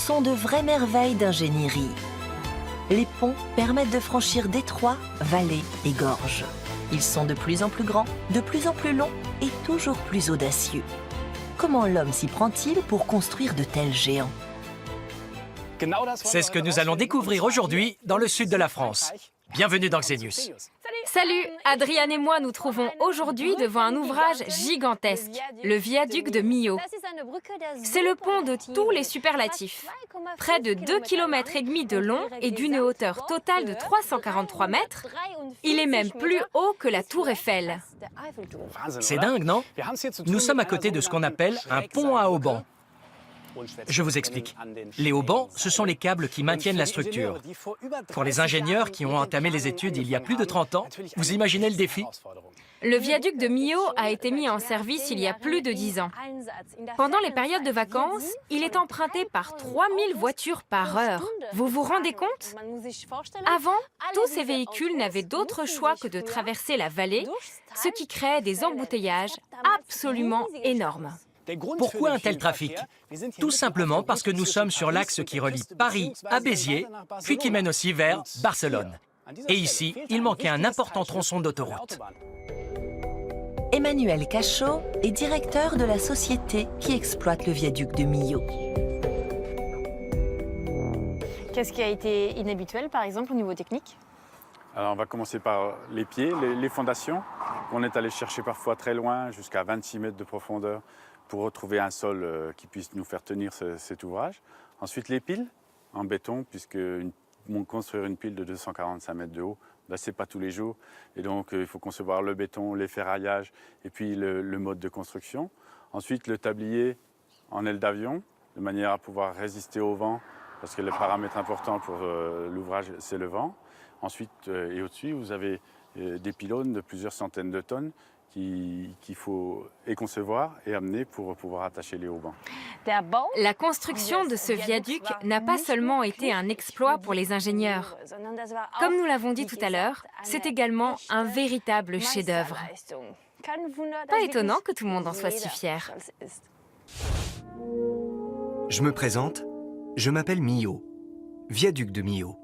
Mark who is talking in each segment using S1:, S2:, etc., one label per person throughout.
S1: sont de vraies merveilles d'ingénierie. Les ponts permettent de franchir détroits, vallées et gorges. Ils sont de plus en plus grands, de plus en plus longs et toujours plus audacieux. Comment l'homme s'y prend-il pour construire de tels géants?
S2: C'est ce que nous allons découvrir aujourd'hui dans le sud de la France. Bienvenue dans Xenius.
S3: Salut, Adriane et moi nous trouvons aujourd'hui devant un ouvrage gigantesque, le viaduc de Millau. C'est le pont de tous les superlatifs. Près de 2,5 km de long et d'une hauteur totale de 343 mètres. Il est même plus haut que la tour Eiffel.
S2: C'est dingue, non? Nous sommes à côté de ce qu'on appelle un pont à haubans. Je vous explique. Les haubans, ce sont les câbles qui maintiennent la structure. Pour les ingénieurs qui ont entamé les études il y a plus de 30 ans, vous imaginez le défi?
S3: Le viaduc de Millau a été mis en service il y a plus de 10 ans. Pendant les périodes de vacances, il est emprunté par 3000 voitures par heure. Vous vous rendez compte? Avant, tous ces véhicules n'avaient d'autre choix que de traverser la vallée, ce qui crée des embouteillages absolument énormes.
S2: Pourquoi un tel trafic? Tout simplement parce que nous sommes sur l'axe qui relie Paris à Béziers, puis qui mène aussi vers Barcelone. Et ici, il manquait un important tronçon d'autoroute.
S1: Emmanuel Cachot est directeur de la société qui exploite le viaduc de Millau.
S3: Qu'est-ce qui a été inhabituel, par exemple, au niveau technique?
S4: Alors on va commencer par les pieds, les fondations, qu'on est allé chercher parfois très loin, jusqu'à 26 mètres de profondeur, pour retrouver un sol qui puisse nous faire tenir cet ouvrage. Ensuite, les piles en béton, puisque construire une pile de 245 mètres de haut, ben, ce n'est pas tous les jours. Et donc, il faut concevoir le béton, les ferraillages et puis le mode de construction. Ensuite, le tablier en aile d'avion, de manière à pouvoir résister au vent, parce que le paramètre important pour l'ouvrage, c'est le vent. Ensuite, et au-dessus, vous avez des pylônes de plusieurs centaines de tonnes qu'il faut concevoir et amener pour pouvoir attacher les haubans.
S3: La construction de ce viaduc n'a pas seulement été un exploit pour les ingénieurs. Comme nous l'avons dit tout à l'heure, c'est également un véritable chef-d'œuvre. Pas étonnant que tout le monde en soit si fier.
S5: Je me présente, je m'appelle Millau, viaduc de Millau.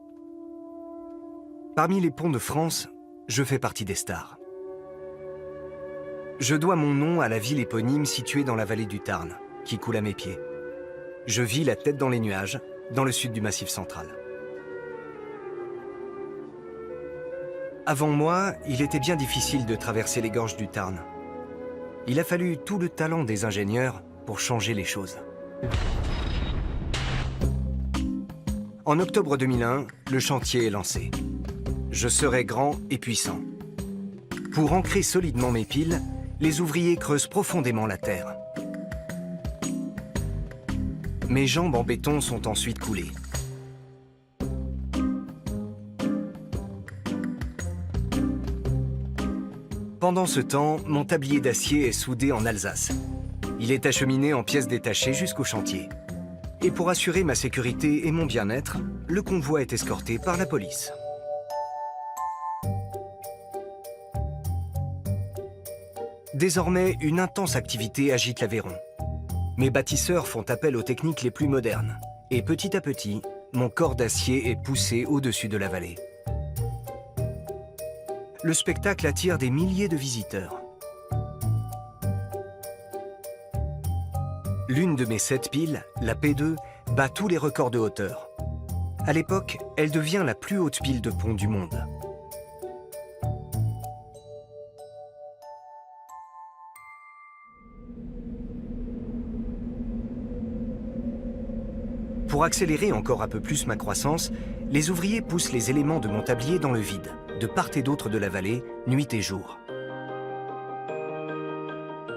S5: Parmi les ponts de France, je fais partie des stars. Je dois mon nom à la ville éponyme située dans la vallée du Tarn, qui coule à mes pieds. Je vis la tête dans les nuages, dans le sud du Massif central. Avant moi, il était bien difficile de traverser les gorges du Tarn. Il a fallu tout le talent des ingénieurs pour changer les choses. En octobre 2001, le chantier est lancé. Je serai grand et puissant. Pour ancrer solidement mes piles, les ouvriers creusent profondément la terre. Mes jambes en béton sont ensuite coulées. Pendant ce temps, mon tablier d'acier est soudé en Alsace. Il est acheminé en pièces détachées jusqu'au chantier. Et pour assurer ma sécurité et mon bien-être, le convoi est escorté par la police. Désormais, une intense activité agite l'Aveyron. Mes bâtisseurs font appel aux techniques les plus modernes. Et petit à petit, mon corps d'acier est poussé au-dessus de la vallée. Le spectacle attire des milliers de visiteurs. L'une de mes 7 piles, la P2, bat tous les records de hauteur. À l'époque, elle devient la plus haute pile de pont du monde. Pour accélérer encore un peu plus ma croissance, les ouvriers poussent les éléments de mon tablier dans le vide, de part et d'autre de la vallée, nuit et jour.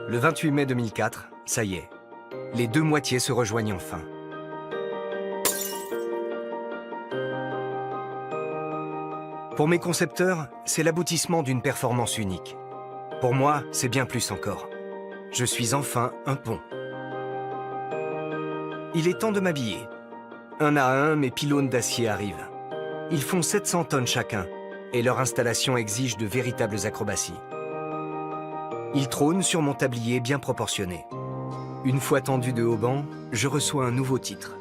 S5: Le 28 mai 2004, ça y est, les deux moitiés se rejoignent enfin. Pour mes concepteurs, c'est l'aboutissement d'une performance unique. Pour moi, c'est bien plus encore. Je suis enfin un pont. Il est temps de m'habiller. Un à un, mes pylônes d'acier arrivent. Ils font 700 tonnes chacun, et leur installation exige de véritables acrobaties. Ils trônent sur mon tablier bien proportionné. Une fois tendu de haubans, je reçois un nouveau titre,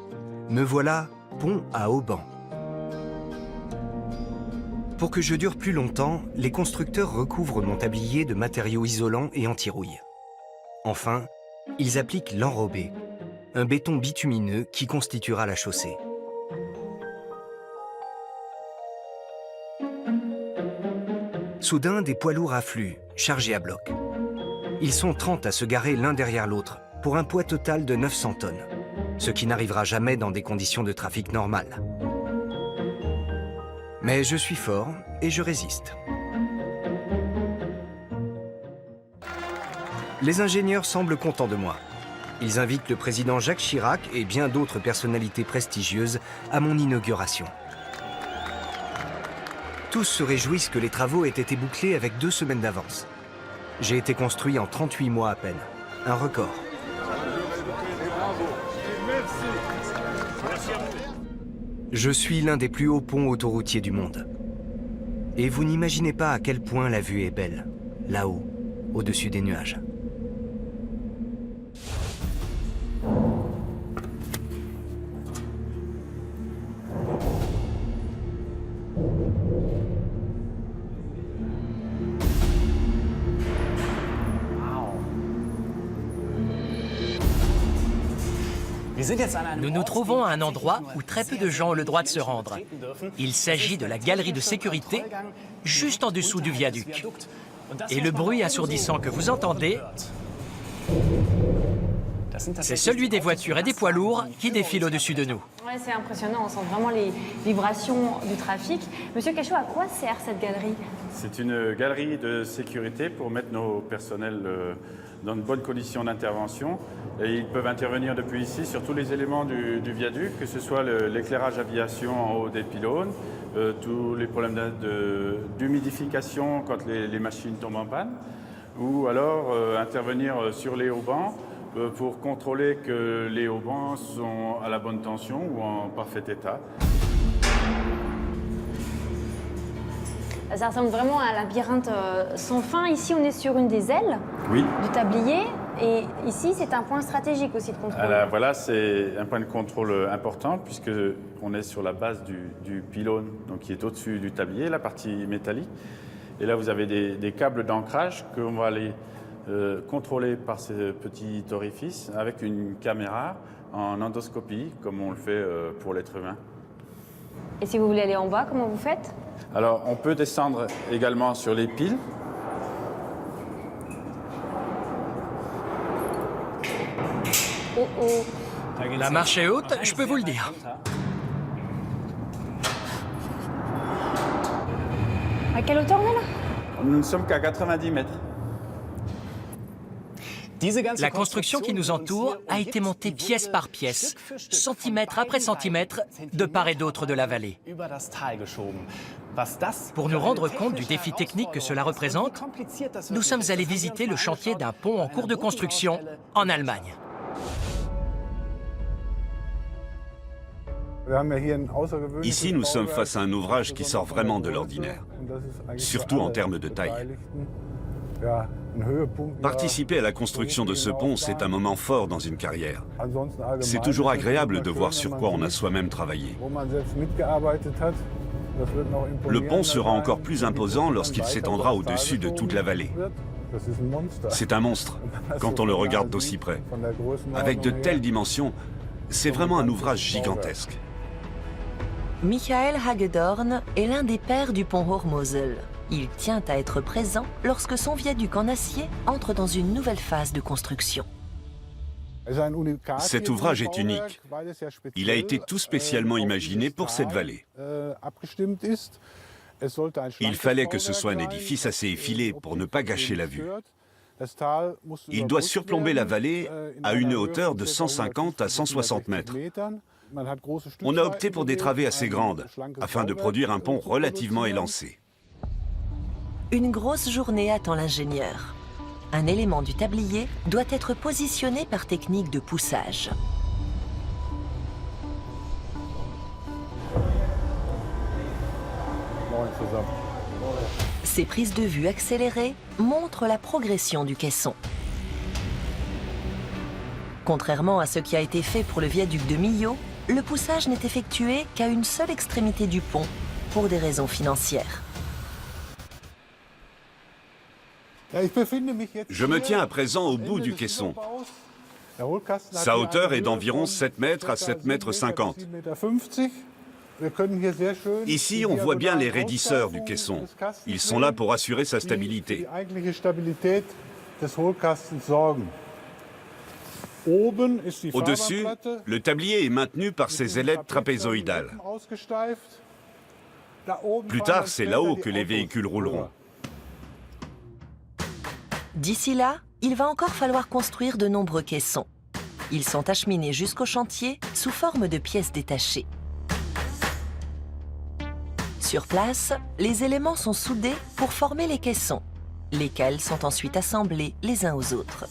S5: Me voilà pont à haubans. Pour que je dure plus longtemps, les constructeurs recouvrent mon tablier de matériaux isolants et anti-rouille. Enfin, ils appliquent l'enrobé, un béton bitumineux qui constituera la chaussée. Soudain, des poids lourds affluent, chargés à bloc. Ils sont 30 à se garer l'un derrière l'autre, pour un poids total de 900 tonnes, ce qui n'arrivera jamais dans des conditions de trafic normales. Mais je suis fort et je résiste. Les ingénieurs semblent contents de moi. Ils invitent le président Jacques Chirac et bien d'autres personnalités prestigieuses à mon inauguration. Tous se réjouissent que les travaux aient été bouclés avec 2 semaines d'avance. J'ai été construit en 38 mois à peine, un record. Je suis l'un des plus hauts ponts autoroutiers du monde. Et vous n'imaginez pas à quel point la vue est belle, là-haut, au-dessus des nuages.
S2: Nous nous trouvons à un endroit où très peu de gens ont le droit de se rendre. Il s'agit de la galerie de sécurité, juste en dessous du viaduc. Et le bruit assourdissant que vous entendez, c'est celui des voitures et des poids lourds qui défilent au-dessus de nous.
S3: Ouais, c'est impressionnant, on sent vraiment les vibrations du trafic. Monsieur Cachot, à quoi sert cette galerie?
S4: C'est une galerie de sécurité pour mettre nos personnels dans de bonnes conditions d'intervention. Et ils peuvent intervenir depuis ici sur tous les éléments du viaduc, que ce soit l'éclairage aviation en haut des pylônes, tous les problèmes d'humidification quand les machines tombent en panne, ou alors intervenir sur les haubans pour contrôler que les haubans sont à la bonne tension ou en parfait état.
S3: Ça ressemble vraiment à un labyrinthe sans fin. Ici, on est sur une des ailes du tablier. Et ici, c'est un point stratégique aussi de contrôle.
S4: Alors, voilà, c'est un point de contrôle important puisqu'on est sur la base du pylône, donc qui est au-dessus du tablier, la partie métallique. Et là, vous avez des câbles d'ancrage qu'on va aller contrôler par ce petit orifice avec une caméra en endoscopie, comme on le fait pour l'être humain.
S3: Et si vous voulez aller en bas, comment vous faites?
S4: Alors, on peut descendre également sur les piles.
S3: Oh oh.
S2: La marche est haute, je peux vous le dire.
S3: À quelle hauteur on est là?
S4: Nous ne sommes qu'à 90 mètres.
S2: La construction qui nous entoure a été montée pièce par pièce, centimètre après centimètre, de part et d'autre de la vallée. Pour nous rendre compte du défi technique que cela représente, nous sommes allés visiter le chantier d'un pont en cours de construction en Allemagne.
S6: Ici, nous sommes face à un ouvrage qui sort vraiment de l'ordinaire, surtout en termes de taille. Participer à la construction de ce pont, c'est un moment fort dans une carrière. C'est toujours agréable de voir sur quoi on a soi-même travaillé. Le pont sera encore plus imposant lorsqu'il s'étendra au-dessus de toute la vallée. C'est un monstre, quand on le regarde d'aussi près. Avec de telles dimensions, c'est vraiment un ouvrage gigantesque.
S1: Michael Hagedorn est l'un des pères du pont Hochmosel. Il tient à être présent lorsque son viaduc en acier entre dans une nouvelle phase de construction.
S6: Cet ouvrage est unique. Il a été tout spécialement imaginé pour cette vallée. Il fallait que ce soit un édifice assez effilé pour ne pas gâcher la vue. Il doit surplomber la vallée à une hauteur de 150 à 160 mètres. On a opté pour des travées assez grandes, afin de produire un pont relativement élancé.
S1: Une grosse journée attend l'ingénieur. Un élément du tablier doit être positionné par technique de poussage. Ces prises de vue accélérées montrent la progression du caisson. Contrairement à ce qui a été fait pour le viaduc de Millau, le poussage n'est effectué qu'à une seule extrémité du pont, pour des raisons financières.
S6: Je me tiens à présent au bout du caisson. Sa hauteur est d'environ 7 mètres à 7 mètres 50. Ici, on voit bien les raidisseurs du caisson. Ils sont là pour assurer sa stabilité. Au-dessus, le tablier est maintenu par ses ailettes trapézoïdales. Plus tard, c'est là-haut que les véhicules rouleront.
S1: D'ici là, il va encore falloir construire de nombreux caissons. Ils sont acheminés jusqu'au chantier sous forme de pièces détachées. Sur place, les éléments sont soudés pour former les caissons, lesquels sont ensuite assemblés les uns aux autres.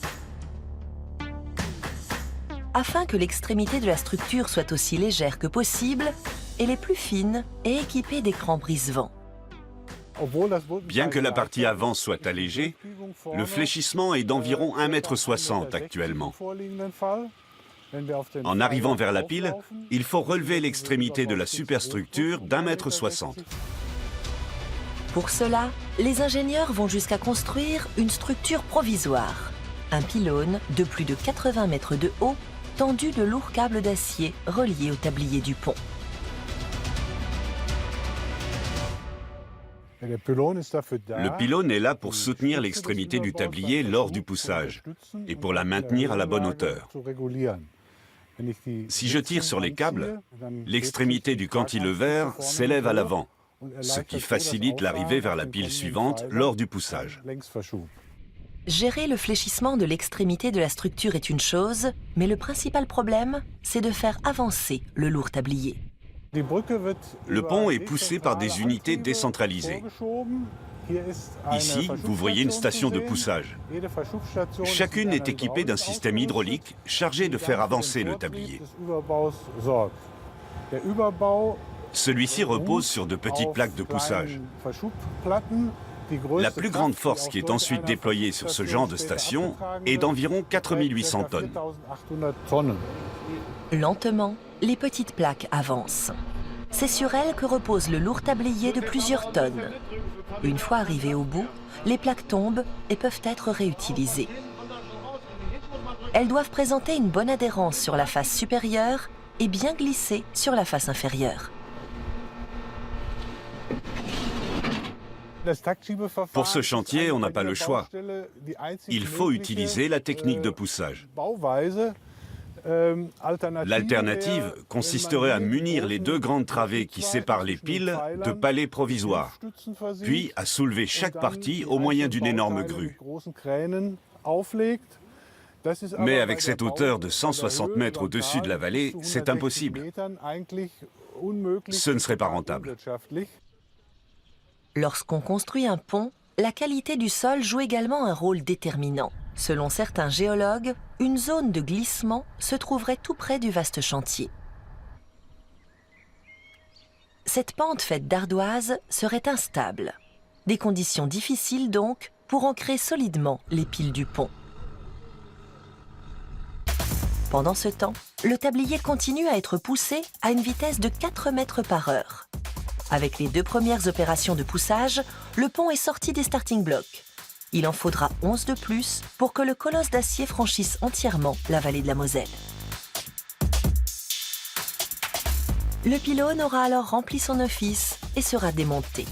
S1: Afin que l'extrémité de la structure soit aussi légère que possible, elle est plus fine et équipée d'écrans brise-vent.
S6: Bien que la partie avant soit allégée, le fléchissement est d'environ 1,60 m actuellement. En arrivant vers la pile, il faut relever l'extrémité de la superstructure d'1,60 m.
S1: Pour cela, les ingénieurs vont jusqu'à construire une structure provisoire, un pylône de plus de 80 mètres de haut, tendu de lourds câbles d'acier reliés au tablier du pont.
S6: Le pylône est là pour soutenir l'extrémité du tablier lors du poussage et pour la maintenir à la bonne hauteur. Si je tire sur les câbles, l'extrémité du cantilever s'élève à l'avant, ce qui facilite l'arrivée vers la pile suivante lors du poussage.
S1: Gérer le fléchissement de l'extrémité de la structure est une chose, mais le principal problème, c'est de faire avancer le lourd tablier.
S6: Le pont est poussé par des unités décentralisées. Ici, vous voyez une station de poussage. Chacune est équipée d'un système hydraulique chargé de faire avancer le tablier. Celui-ci repose sur de petites plaques de poussage. La plus grande force qui est ensuite déployée sur ce genre de station est d'environ 4800 tonnes.
S1: Lentement, les petites plaques avancent. C'est sur elles que repose le lourd tablier de plusieurs tonnes. Une fois arrivées au bout, les plaques tombent et peuvent être réutilisées. Elles doivent présenter une bonne adhérence sur la face supérieure et bien glisser sur la face inférieure.
S6: Pour ce chantier, on n'a pas le choix. Il faut utiliser la technique de poussage. L'alternative consisterait à munir les deux grandes travées qui séparent les piles de palets provisoires, puis à soulever chaque partie au moyen d'une énorme grue. Mais avec cette hauteur de 160 mètres au-dessus de la vallée, c'est impossible. Ce ne serait pas rentable.
S1: Lorsqu'on construit un pont, la qualité du sol joue également un rôle déterminant. Selon certains géologues, une zone de glissement se trouverait tout près du vaste chantier. Cette pente faite d'ardoise serait instable. Des conditions difficiles donc pour ancrer solidement les piles du pont. Pendant ce temps, le tablier continue à être poussé à une vitesse de 4 mètres par heure. Avec les deux premières opérations de poussage, le pont est sorti des starting blocks. Il en faudra 11 de plus pour que le colosse d'acier franchisse entièrement la vallée de la Moselle. Le pylône aura alors rempli son office et sera démonté.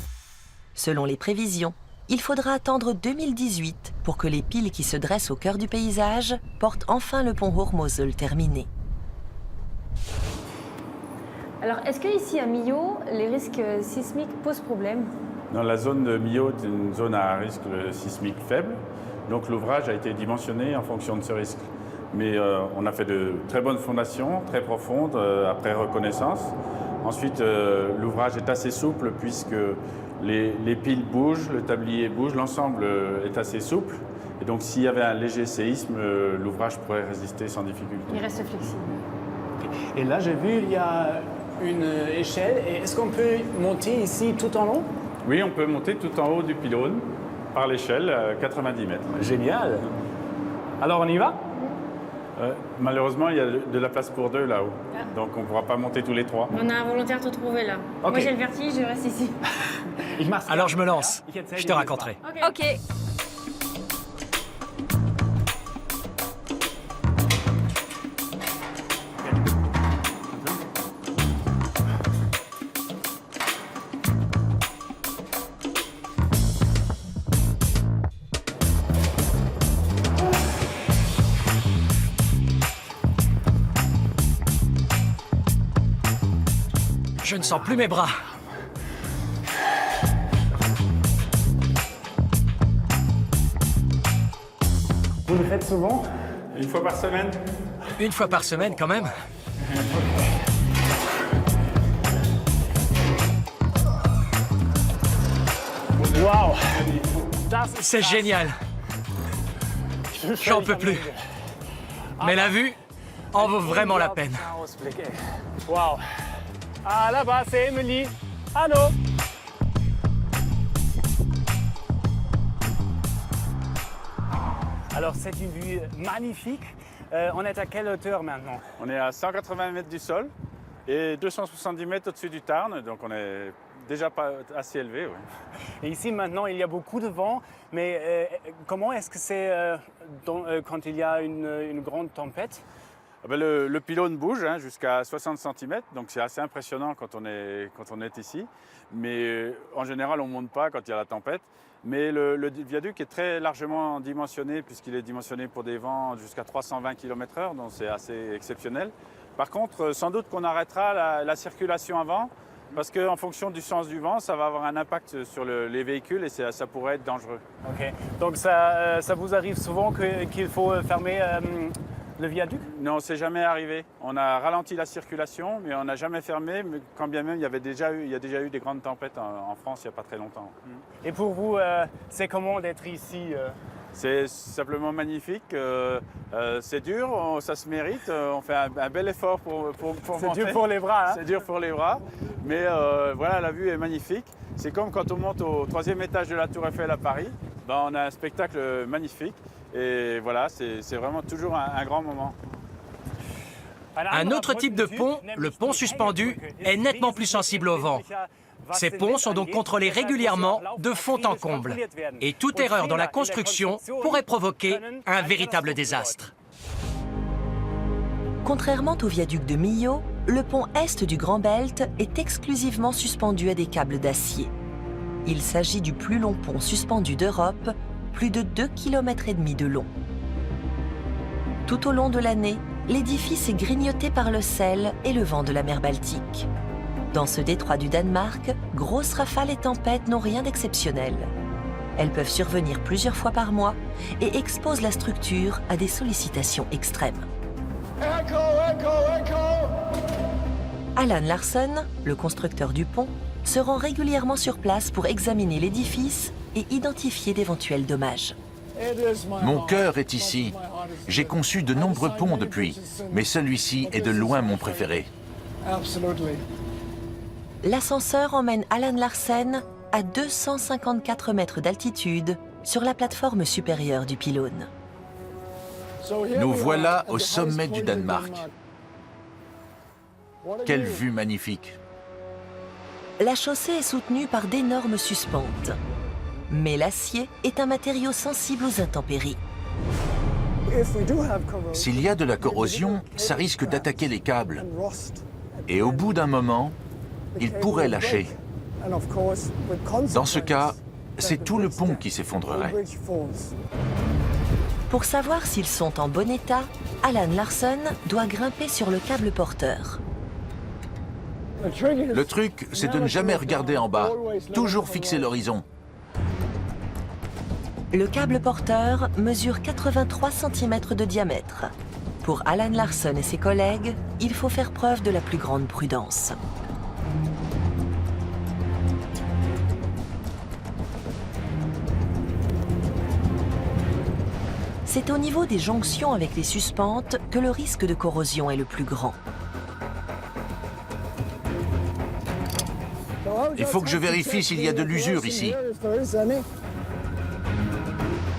S1: Selon les prévisions, il faudra attendre 2018 pour que les piles qui se dressent au cœur du paysage portent enfin le pont Hochmosel terminé.
S7: Alors, est-ce qu'ici à Millau, les risques sismiques posent problème?
S4: Dans la zone de Millau est une zone à risque sismique faible, donc l'ouvrage a été dimensionné en fonction de ce risque. Mais on a fait de très bonnes fondations, très profondes, après reconnaissance. Ensuite, l'ouvrage est assez souple puisque les piles bougent, le tablier bouge, l'ensemble est assez souple. Et donc s'il y avait un léger séisme, l'ouvrage pourrait résister sans difficulté.
S7: Il reste flexible.
S8: Et là, j'ai vu, il y a une échelle. Est-ce qu'on peut monter ici tout en long?
S4: Oui, on peut monter tout en haut du pylône par l'échelle, 90 mètres.
S8: Génial. Alors, on y va?
S4: Malheureusement, il y a de la place pour deux là-haut. Donc on ne pourra pas monter tous les trois.
S7: On a un volontaire te trouver là.
S8: Ok.
S7: Moi j'ai le vertige, je reste ici.
S2: Alors je me lance. Je te raconterai.
S3: Ok.
S2: Je ne sens plus mes bras.
S8: Vous le faites souvent?
S4: Une fois par semaine.
S2: Une fois par semaine quand même.
S8: Waouh!
S2: C'est génial. J'en peux plus. Mais la vue en vaut vraiment la peine.
S8: Waouh! Ah, là-bas, c'est Emily. Allô? Alors, c'est une vue magnifique. On est à quelle hauteur maintenant?
S4: On est à 180 mètres du sol et 270 mètres au-dessus du Tarn, donc on est déjà pas assez élevé. Oui.
S8: Et ici, maintenant, il y a beaucoup de vent, mais comment est-ce que c'est quand il y a une grande tempête?
S4: Ah ben, le pylône bouge jusqu'à 60 cm, donc c'est assez impressionnant quand on est ici. Mais en général, on ne monte pas quand il y a la tempête. Mais le viaduc est très largement dimensionné, puisqu'il est dimensionné pour des vents jusqu'à 320 km/h, donc c'est assez exceptionnel. Par contre, sans doute qu'on arrêtera la circulation avant, parce qu'en fonction du sens du vent, ça va avoir un impact sur les véhicules et ça pourrait être dangereux.
S8: Ok. Donc ça vous arrive souvent qu'il faut fermer le viaduc?
S4: Non, c'est jamais arrivé. On a ralenti la circulation, mais on n'a jamais fermé, mais quand bien même il y a déjà eu des grandes tempêtes en France il n'y a pas très longtemps.
S8: Et pour vous, c'est comment d'être ici?
S4: C'est simplement magnifique, c'est dur, ça se mérite, on fait un bel effort pour
S8: C'est
S4: monter.
S8: dur pour les bras, hein?
S4: C'est dur pour les bras, mais voilà, la vue est magnifique. C'est comme quand on monte au 3e étage de la Tour Eiffel à Paris, ben, on a un spectacle magnifique et voilà, c'est vraiment toujours un grand moment.
S2: Un autre type de pont, le pont suspendu, est nettement plus sensible au vent. Ces ponts sont donc contrôlés régulièrement de fond en comble. Et toute erreur dans la construction pourrait provoquer un véritable désastre.
S1: Contrairement au viaduc de Millau, le pont est du Grand Belt est exclusivement suspendu à des câbles d'acier. Il s'agit du plus long pont suspendu d'Europe, plus de 2,5 km de long. Tout au long de l'année, l'édifice est grignoté par le sel et le vent de la mer Baltique. Dans ce détroit du Danemark, grosses rafales et tempêtes n'ont rien d'exceptionnel. Elles peuvent survenir plusieurs fois par mois et exposent la structure à des sollicitations extrêmes. Alan Larson, le constructeur du pont, se rend régulièrement sur place pour examiner l'édifice et identifier d'éventuels dommages.
S9: Mon cœur est ici. J'ai conçu de nombreux ponts depuis, mais celui-ci est de loin mon préféré.
S1: L'ascenseur emmène Alan Larsen à 254 mètres d'altitude sur la plateforme supérieure du pylône.
S9: Nous voilà au sommet du Danemark. Quelle vue magnifique!
S1: La chaussée est soutenue par d'énormes suspentes. Mais l'acier est un matériau sensible aux intempéries.
S9: S'il y a de la corrosion, ça risque d'attaquer les câbles. Et au bout d'un moment, il pourrait lâcher. Dans ce cas, c'est tout le pont qui s'effondrerait.
S1: Pour savoir s'ils sont en bon état, Alan Larson doit grimper sur le câble porteur.
S9: Le truc, c'est de ne jamais regarder en bas, toujours fixer l'horizon.
S1: Le câble porteur mesure 83 cm de diamètre. Pour Alan Larson et ses collègues, il faut faire preuve de la plus grande prudence. C'est au niveau des jonctions avec les suspentes que le risque de corrosion est le plus grand.
S9: Il faut que je vérifie s'il y a de l'usure ici.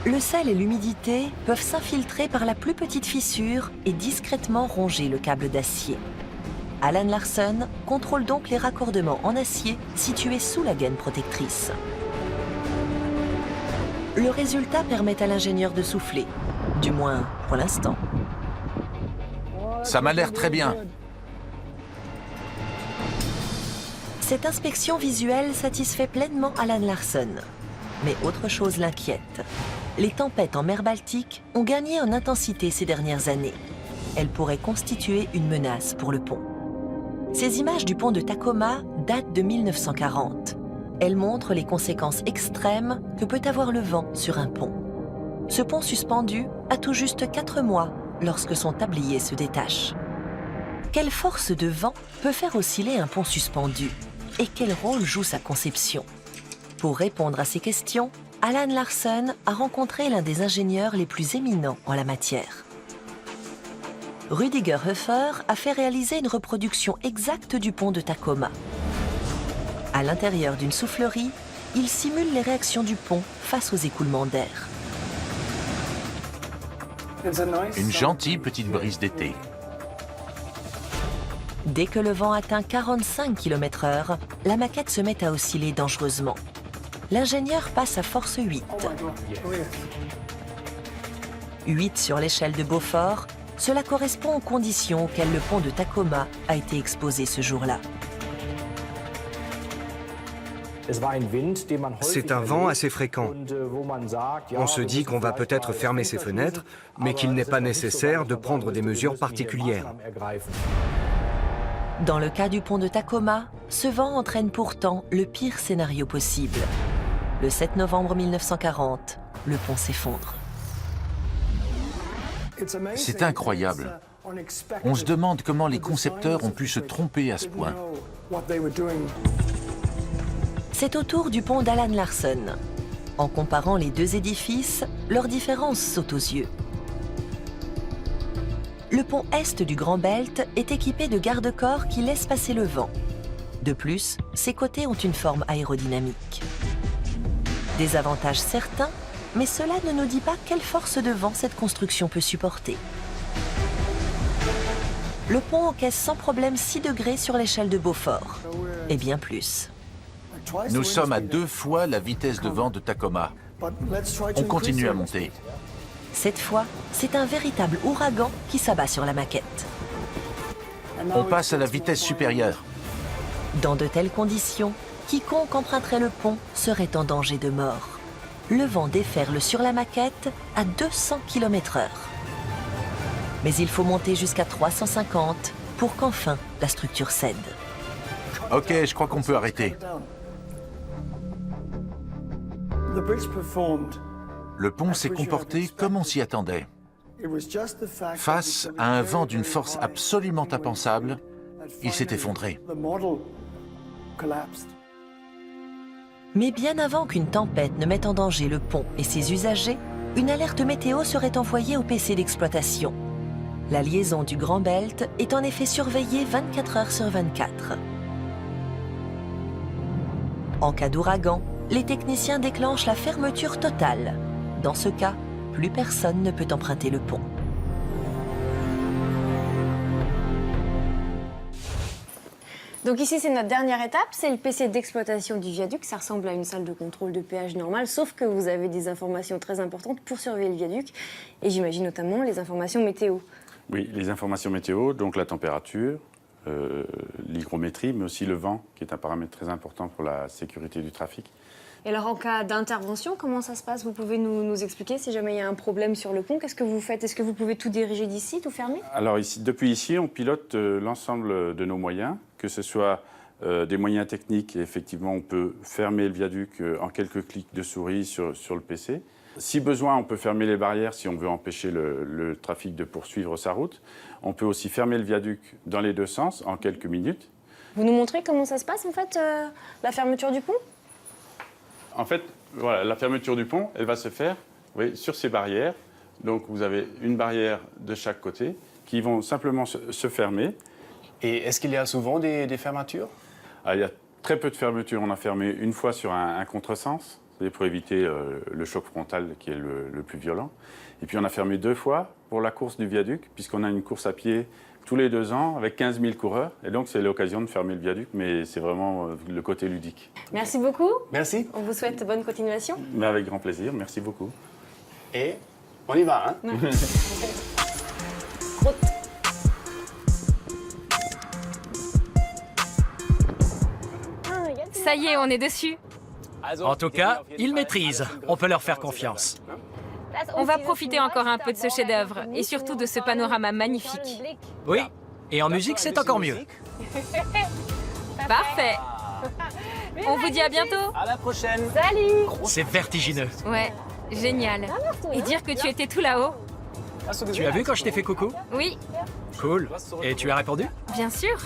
S1: Le sel et l'humidité peuvent s'infiltrer par la plus petite fissure et discrètement ronger le câble d'acier. Alan Larson contrôle donc les raccordements en acier situés sous la gaine protectrice. Le résultat permet à l'ingénieur de souffler, du moins pour l'instant.
S9: Ça m'a l'air très bien.
S1: Cette inspection visuelle satisfait pleinement Alan Larson. Mais autre chose l'inquiète. Les tempêtes en mer Baltique ont gagné en intensité ces dernières années. Elles pourraient constituer une menace pour le pont. Ces images du pont de Tacoma datent de 1940. Elles montrent les conséquences extrêmes que peut avoir le vent sur un pont. Ce pont suspendu a tout juste 4 mois lorsque son tablier se détache. Quelle force de vent peut faire osciller un pont suspendu? Et quel rôle joue sa conception? Pour répondre à ces questions, Alan Larson a rencontré l'un des ingénieurs les plus éminents en la matière. Rüdiger Hofer a fait réaliser une reproduction exacte du pont de Tacoma. À l'intérieur d'une soufflerie, il simule les réactions du pont face aux écoulements d'air.
S9: Une gentille petite brise d'été.
S1: Dès que le vent atteint 45 km/h, la maquette se met à osciller dangereusement. L'ingénieur passe à force 8. 8 sur l'échelle de Beaufort, cela correspond aux conditions auxquelles le pont de Tacoma a été exposé ce jour-là.
S5: C'est un vent assez fréquent. On se dit qu'on va peut-être fermer ses fenêtres, mais qu'il n'est pas nécessaire de prendre des mesures particulières.
S1: Dans le cas du pont de Tacoma, ce vent entraîne pourtant le pire scénario possible. Le 7 novembre 1940, le pont s'effondre.
S9: C'est incroyable. On se demande comment les concepteurs ont pu se tromper à ce point.
S1: C'est au tour du pont d'Alan Larson. En comparant les deux édifices, leurs différences sautent aux yeux. Le pont est du Grand Belt est équipé de garde-corps qui laissent passer le vent. De plus, ses côtés ont une forme aérodynamique. Des avantages certains, mais cela ne nous dit pas quelle force de vent cette construction peut supporter. Le pont encaisse sans problème 6 degrés sur l'échelle de Beaufort, et bien plus.
S9: Nous sommes à 2 fois la vitesse de vent de Tacoma. On continue à monter.
S1: Cette fois, c'est un véritable ouragan qui s'abat sur la maquette.
S9: On passe à la vitesse supérieure.
S1: Dans de telles conditions, quiconque emprunterait le pont serait en danger de mort. Le vent déferle sur la maquette à 200 km/h. Mais il faut monter jusqu'à 350 pour qu'enfin la structure cède.
S9: Ok, je crois qu'on peut arrêter. Le pont s'est comporté comme on s'y attendait. Face à un vent d'une force absolument impensable, il s'est effondré.
S1: Mais bien avant qu'une tempête ne mette en danger le pont et ses usagers, une alerte météo serait envoyée au PC d'exploitation. La liaison du Grand Belt est en effet surveillée 24 heures sur 24. En cas d'ouragan, les techniciens déclenchent la fermeture totale. Dans ce cas, plus personne ne peut emprunter le pont.
S7: Donc ici, c'est notre dernière étape, c'est le PC d'exploitation du viaduc. Ça ressemble à une salle de contrôle de péage normale, sauf que vous avez des informations très importantes pour surveiller le viaduc. Et j'imagine notamment les informations météo.
S4: Oui, les informations météo, donc la température, l'hygrométrie, mais aussi le vent, qui est un paramètre très important pour la sécurité du trafic.
S7: Et alors, en cas d'intervention, comment ça se passe? Vous pouvez nous expliquer si jamais il y a un problème sur le pont? Qu'est-ce que vous faites? Est-ce que vous pouvez tout diriger d'ici, tout fermer?
S4: Alors, depuis ici, on pilote l'ensemble de nos moyens, que ce soit des moyens techniques. Et effectivement, on peut fermer le viaduc en quelques clics de souris sur le PC. Si besoin, on peut fermer les barrières si on veut empêcher le trafic de poursuivre sa route. On peut aussi fermer le viaduc dans les deux sens en quelques minutes.
S7: Vous nous montrez comment ça se passe, en fait, la fermeture du pont?
S4: En fait, voilà, la fermeture du pont, elle va se faire sur ces barrières. Donc, vous avez une barrière de chaque côté qui vont simplement se fermer.
S8: Et est-ce qu'il y a souvent des fermetures?
S4: Il y a très peu de fermetures. On a fermé une fois sur un contresens. pour éviter le choc frontal qui est le plus violent. Et puis on a fermé 2 fois pour la course du viaduc, puisqu'on a une course à pied tous les 2 ans avec 15 000 coureurs. Et donc c'est l'occasion de fermer le viaduc, mais c'est vraiment le côté ludique.
S7: Merci beaucoup.
S8: Merci.
S7: On vous souhaite bonne continuation.
S4: Mais avec grand plaisir, merci beaucoup.
S8: Et on y va, hein.
S3: Ça y est, on est dessus.
S2: En tout cas, ils maîtrisent. On peut leur faire confiance.
S3: On va profiter encore un peu de ce chef-d'œuvre et surtout de ce panorama magnifique.
S2: Oui, et en musique, c'est encore mieux.
S3: Parfait. On vous dit à bientôt.
S8: À la prochaine.
S7: Salut.
S2: C'est vertigineux.
S3: Ouais, génial. Et dire que tu étais tout là-haut.
S2: Tu as vu quand je t'ai fait coucou?
S3: Oui,
S2: Cool. Et tu as répondu?
S3: bien sûr.